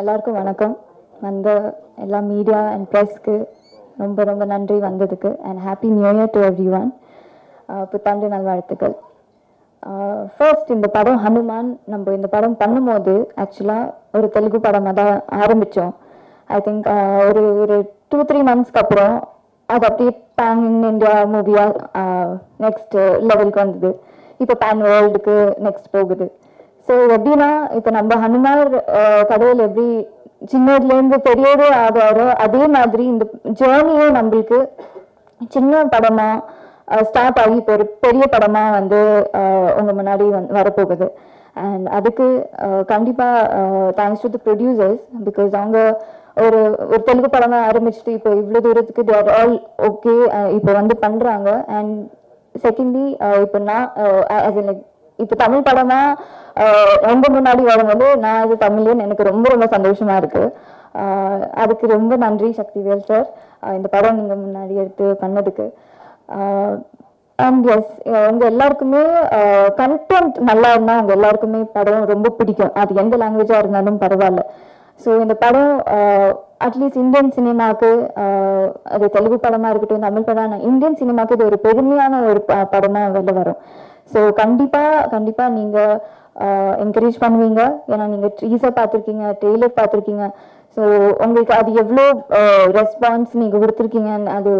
எல்லாருக்கும் வணக்கம். வந்த எல்லா மீடியா அண்ட் ப்ரெஸ்க்கு ரொம்ப ரொம்ப நன்றி வந்ததுக்கு. And happy new year to every one. புத்தாண்டு நல்வாழ்த்துக்கள். ஃபர்ஸ்ட் இந்த படம் ஹனுமான் நம்ம இந்த படம் பண்ணும்போது ஆக்சுவலாக ஒரு தெலுங்கு படமாக தான் ஆரம்பித்தோம். ஐ திங்க் ஒரு ஒரு 2-3 மந்த்ஸ்க்கு அப்புறம் அது அப்படியே பேன் இந்தியா மூவியாக நெக்ஸ்ட் லெவலுக்கு வந்தது. இப்போ பேன் வேர்ல்டுக்கு நெக்ஸ்ட் போகுது. ஸோ எப்படின்னா இப்போ நம்ம ஹனுமார் கடவுள் எப்படி சின்னதுலேருந்து பெரியதே ஆகாரோ அதே மாதிரி இந்த ஜேர்னியும் நம்மளுக்கு சின்ன படமா ஸ்டார்ட் ஆகி இப்போ ஒரு பெரிய படமா வந்து உங்க முன்னாடி வரப்போகுது. அண்ட் அதுக்கு கண்டிப்பாக thanks to the producers. Because அவங்க ஒரு ஒரு தெலுங்கு படமா ஆரம்பிச்சுட்டு இப்போ இவ்வளோ தூரத்துக்கு தேர் ஆல் ஓகே இப்போ வந்து பண்ணுறாங்க. அண்ட் செகண்ட்லி இப்போ நான் லைக் இப்போ தமிழ் படமா ரொம்ப முன்னாடி வரும்போது நான் இது தமிழ்னு எனக்கு ரொம்ப ரொம்ப சந்தோஷமா இருக்கு. அதுக்கு ரொம்ப நன்றி சக்திவேல் சார், இந்த படம் நீங்கள் முன்னாடி எடுத்து பண்ணதுக்கு. அண்ட் எஸ், உங்க எல்லாருக்குமே கண்டென்ட் நல்லா இருந்தால் உங்க எல்லாருக்குமே படம் ரொம்ப பிடிக்கும். அது எந்த லாங்குவேஜாக இருந்தாலும் பரவாயில்ல. ஸோ இந்த படம் அட்லீஸ்ட் இந்தியன் சினிமாவுக்கு, அது தெலுங்கு படமாக இருக்கட்டும் தமிழ் படம், இந்தியன் சினிமாவுக்கு இது ஒரு பெருமையான ஒரு படமாக வெளில வரும். ஸோ கண்டிப்பாக நீங்கள் என்கரேஜ் பண்ணுவீங்க. ஏன்னா நீங்கள் ட்ரீஸை பார்த்துருக்கீங்க, ட்ரெய்லர் பார்த்துருக்கீங்க. ஸோ உங்களுக்கு அது எவ்வளோ ரெஸ்பான்ஸ் நீங்கள் கொடுத்துருக்கீங்க, அது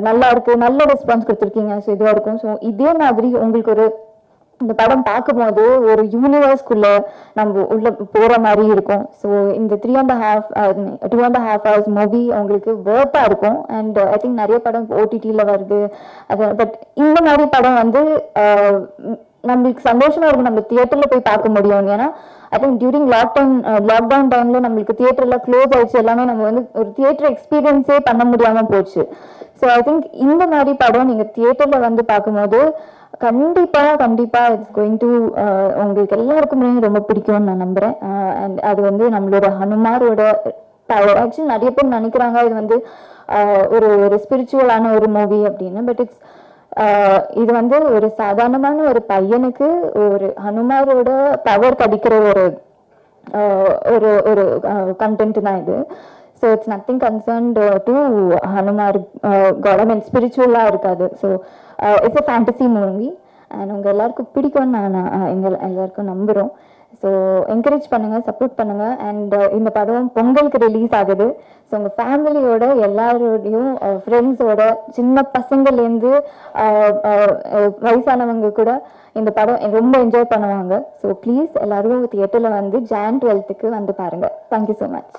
நல்லா இருக்கு, நல்ல ரெஸ்பான்ஸ் கொடுத்துருக்கீங்க. ஸோ இதுவாக இருக்கும். ஸோ இதே மாதிரி உங்களுக்கு ஒரு இந்த படம் பார்க்கும்போது ஒரு யூனிவர்ஸ்குள்ள நம்ம உள்ள போற மாதிரி இருக்கும். ஸோ இந்த 2.5 hours மூவி உங்களுக்கு ஒர்த்தா இருக்கும். அண்ட் ஐ திங்க் நிறைய படம் ஓடிடியில் வருது. அது பட் இந்த மாதிரி படம் வந்து நம்மளுக்கு சந்தோஷமா இருக்கும் நம்ம தியேட்டர்ல போய் பார்க்க முடியும். ஏன்னா ஐ திங்க் டியூரிங் லாக்டவுன் டைம்ல நம்மளுக்கு தியேட்டர்ல க்ளோஸ் ஆயிடுச்சு. எல்லாமே நம்ம வந்து ஒரு தியேட்டர் எக்ஸ்பீரியன்ஸே பண்ண முடியாம போச்சு. ஸோ ஐ திங்க் இந்த மாதிரி படம் நீங்க தியேட்டர்ல வந்து பார்க்கும்போது கண்டிப்பா இட்ஸ் கோயிங் டு உங்களுக்கு எல்லாருக்குமே ரொம்ப பிடிக்கும்னு நான் நம்புறேன். அண்ட் அது வந்து நம்மளோட ஹனுமாரோட பவர். ஆக்சுவலி நிறைய பேர் நினைக்கிறாங்க இது வந்து ஒரு ஸ்பிரிச்சுவலான ஒரு மூவி அப்படின்னு. பட் இது வந்து ஒரு சாதாரணமான ஒரு பையனுக்கு ஒரு ஹனுமாரோட பவர் கிடைக்கிற ஒரு ஒரு ஒரு கண்டென்ட் தான் இது. So it's nothing concerned to Hanumar God. ஐ மீன் ஸ்பிரிச்சுவலாக இருக்காது. So it's a fantasy movie. And உங்கள் எல்லாருக்கும் பிடிக்கும்னு நான் எல்லாருக்கும் நம்புகிறோம். ஸோ என்கரேஜ் பண்ணுங்கள், சப்போர்ட் பண்ணுங்கள். அண்ட் இந்த படம் பொங்கலுக்கு ரிலீஸ் ஆகுது. ஸோ உங்கள் ஃபேமிலியோட எல்லாரோடையும் ஃப்ரெண்ட்ஸோட சின்ன பசங்கள்லேருந்து வயசானவங்க கூட இந்த படம் ரொம்ப என்ஜாய் பண்ணுவாங்க. ஸோ ப்ளீஸ் எல்லாரும் தியேட்டரில் வந்து Jan 12க்கு வந்து பாருங்கள். Thank you so much.